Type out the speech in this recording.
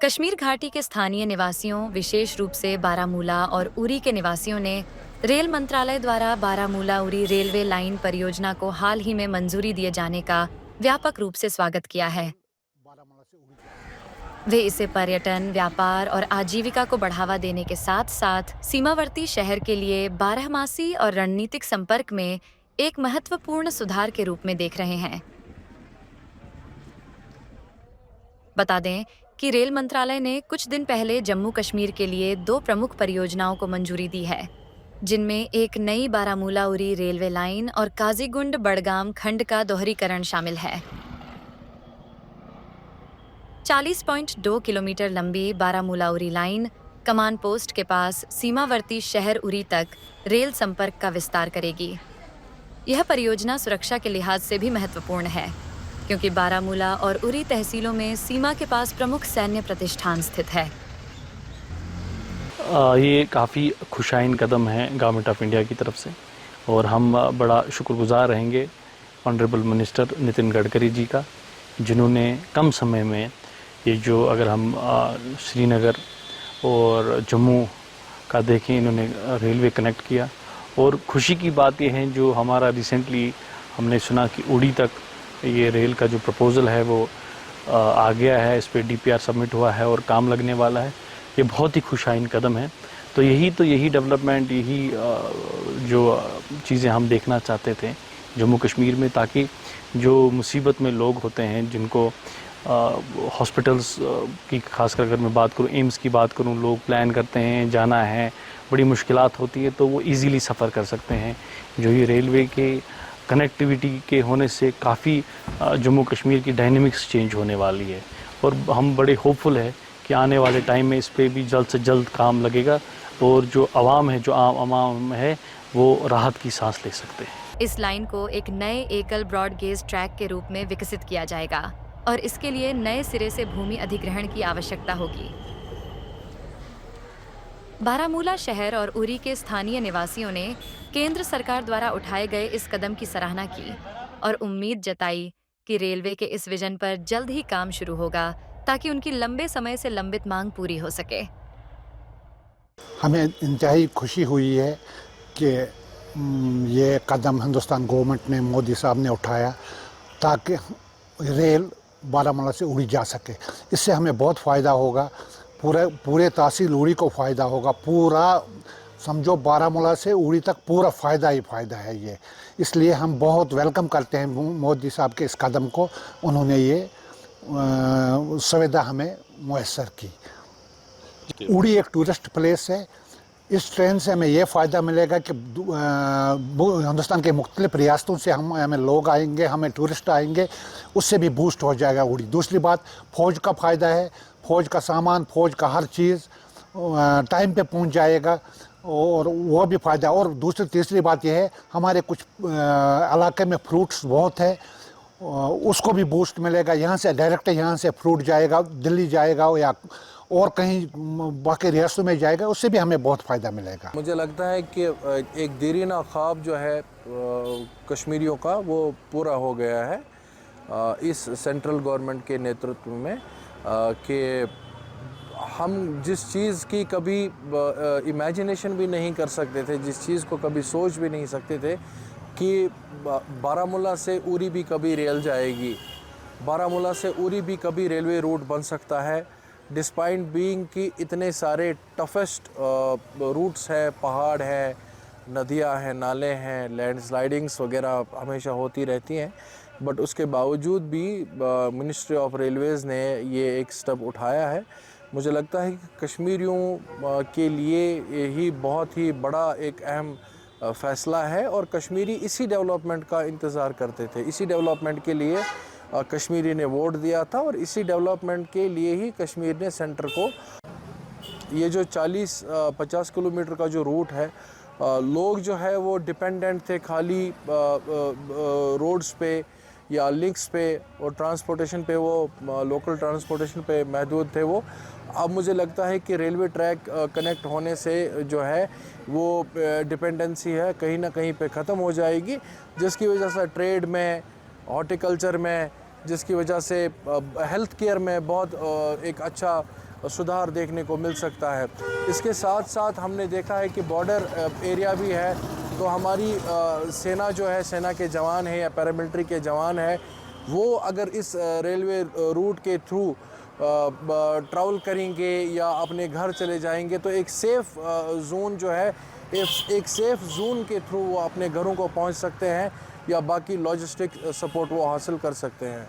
कश्मीर घाटी के स्थानीय निवासियों, विशेष रूप से बारामूला और उरी के निवासियों ने रेल मंत्रालय द्वारा बारामूला उरी रेलवे लाइन परियोजना को हाल ही में मंजूरी दिए जाने का व्यापक रूप से स्वागत किया है। वे इसे पर्यटन, व्यापार और आजीविका को बढ़ावा देने के साथ साथ सीमावर्ती शहर के लिए बारहमासी और रणनीतिक संपर्क में एक महत्वपूर्ण सुधार के रूप में देख रहे हैं। बता दें कि रेल मंत्रालय ने कुछ दिन पहले जम्मू कश्मीर के लिए 2 प्रमुख परियोजनाओं को मंजूरी दी है, जिनमें एक नई बारामूला उरी रेलवे लाइन और काजीगुंड बडगाम खंड का दोहरीकरण शामिल है। 40.2 किलोमीटर लंबी बारामूला उरी लाइन कमान पोस्ट के पास सीमावर्ती शहर उरी तक रेल संपर्क का विस्तार करेगी। यह परियोजना सुरक्षा के लिहाज से भी महत्वपूर्ण है, क्योंकि बारामूला और उरी तहसीलों में सीमा के पास प्रमुख सैन्य प्रतिष्ठान स्थित है। ये काफ़ी खुशाइन कदम है गवर्नमेंट ऑफ इंडिया की तरफ से और हम बड़ा शुक्रगुजार रहेंगे ऑनरेबल मिनिस्टर नितिन गडकरी जी का, जिन्होंने कम समय में ये जो अगर हम श्रीनगर और जम्मू का देखें, इन्होंने रेलवे कनेक्ट किया। और खुशी की बात ये है जो हमारा रिसेंटली हमने सुना कि उड़ी तक ये रेल का जो प्रपोज़ल है वो आ गया है, इस पर DPR सबमिट हुआ है और काम लगने वाला है। ये बहुत ही खुशाइन कदम है। तो यही डेवलपमेंट, यही जो चीज़ें हम देखना चाहते थे जम्मू कश्मीर में, ताकि जो मुसीबत में लोग होते हैं, जिनको हॉस्पिटल्स की खासकर अगर मैं बात करूँ, एम्स की बात करूँ, लोग प्लान करते हैं जाना है, बड़ी मुश्किलात होती है, तो वो इजीली सफ़र कर सकते हैं। जो ये रेलवे के कनेक्टिविटी के होने से काफ़ी जम्मू कश्मीर की डायनेमिक्स चेंज होने वाली है और हम बड़े होपफुल है कि आने वाले टाइम में इस पर भी जल्द से जल्द काम लगेगा और जो आवाम है, जो आम आवाम है, वो राहत की सांस ले सकते हैं। इस लाइन को एक नए एकल ब्रॉड गेज ट्रैक के रूप में विकसित किया जाएगा और इसके लिए नए सिरे से भूमि अधिग्रहण की आवश्यकता होगी। बारामूला शहर और उरी के स्थानीय निवासियों ने केंद्र सरकार द्वारा उठाए गए इस कदम की सराहना की और उम्मीद जताई कि रेलवे के इस विजन पर जल्द ही काम शुरू होगा, ताकि उनकी लंबे समय से लंबित मांग पूरी हो सके। हमें इंतहाई खुशी हुई है कि ये कदम हिंदुस्तान गवर्नमेंट ने, मोदी साहब ने उठाया ताकि रेल बारामूला से उड़ी जा सके। इससे हमें बहुत फ़ायदा होगा, पूरे तहसील उड़ी को फ़ायदा होगा, पूरा समझो बारामूला से उड़ी तक पूरा फ़ायदा ही फ़ायदा है ये। इसलिए हम बहुत वेलकम करते हैं मोदी साहब के इस कदम को। उन्होंने ये सुविधा हमें मुयस्सर की। उड़ी एक टूरिस्ट प्लेस है। इस ट्रेन से हमें ये फ़ायदा मिलेगा कि हिंदुस्तान के मुख्तलिफ रियासतों से हमें लोग आएंगे, हमें टूरिस्ट आएंगे, उससे भी बूस्ट हो जाएगा उड़ी। दूसरी बात, फ़ौज का फ़ायदा है, फ़ौज का सामान, फ़ौज का हर चीज़ टाइम पे पहुंच जाएगा और वो भी फ़ायदा। और तीसरी बात यह है, हमारे कुछ इलाके में फ्रूट्स बहुत है, उसको भी बूस्ट मिलेगा। यहाँ से डायरेक्ट यहाँ से फ्रूट जाएगा, दिल्ली जाएगा या और कहीं बाकी रियासतों में जाएगा, उससे भी हमें बहुत फ़ायदा मिलेगा। मुझे लगता है कि एक देरीना ख्वाब जो है कश्मीरियों का, वो पूरा हो गया है इस सेंट्रल गवर्नमेंट के नेतृत्व में, कि हम जिस चीज़ की कभी इमेजिनेशन भी नहीं कर सकते थे, जिस चीज़ को कभी सोच भी नहीं सकते थे कि बारामूला से उरी भी कभी रेल जाएगी, बारामूला से उरी भी कभी रेलवे रूट बन सकता है, डिस्पाइट बीइंग कि इतने सारे टफेस्ट रूट्स हैं, पहाड़ है, नदियां हैं, नाले हैं, लैंडस्लाइडिंग्स वगैरह हमेशा होती रहती हैं। बट उसके बावजूद भी मिनिस्ट्री ऑफ रेलवेज़ ने ये एक स्टेप उठाया है। मुझे लगता है कि कश्मीरियों के लिए यही बहुत ही बड़ा एक अहम फ़ैसला है और कश्मीरी इसी डेवलपमेंट का इंतज़ार करते थे। इसी डेवलपमेंट के लिए कश्मीरी ने वोट दिया था और इसी डेवलपमेंट के लिए ही कश्मीर ने सेंटर को ये जो 40-50 किलोमीटर का जो रूट है, लोग जो है वो डिपेंडेंट थे खाली रोड्स पे या लिंक्स पे और ट्रांसपोर्टेशन पे, वो लोकल ट्रांसपोर्टेशन पे महदूद थे वो। अब मुझे लगता है कि रेलवे ट्रैक कनेक्ट होने से जो है वो डिपेंडेंसी है कहीं ना कहीं पे ख़त्म हो जाएगी, जिसकी वजह से ट्रेड में, हॉर्टिकल्चर में, जिसकी वजह से हेल्थ केयर में बहुत एक अच्छा सुधार देखने को मिल सकता है। इसके साथ साथ हमने देखा है कि बॉर्डर एरिया भी है, तो हमारी सेना जो है, सेना के जवान हैं या पैरामिलिट्री के जवान हैं, वो अगर इस रेलवे रूट के थ्रू ट्रैवल करेंगे या अपने घर चले जाएंगे तो एक सेफ़ जोन जो है, एक सेफ़ जोन के थ्रू वो अपने घरों को पहुंच सकते हैं या बाकी लॉजिस्टिक सपोर्ट वो हासिल कर सकते हैं।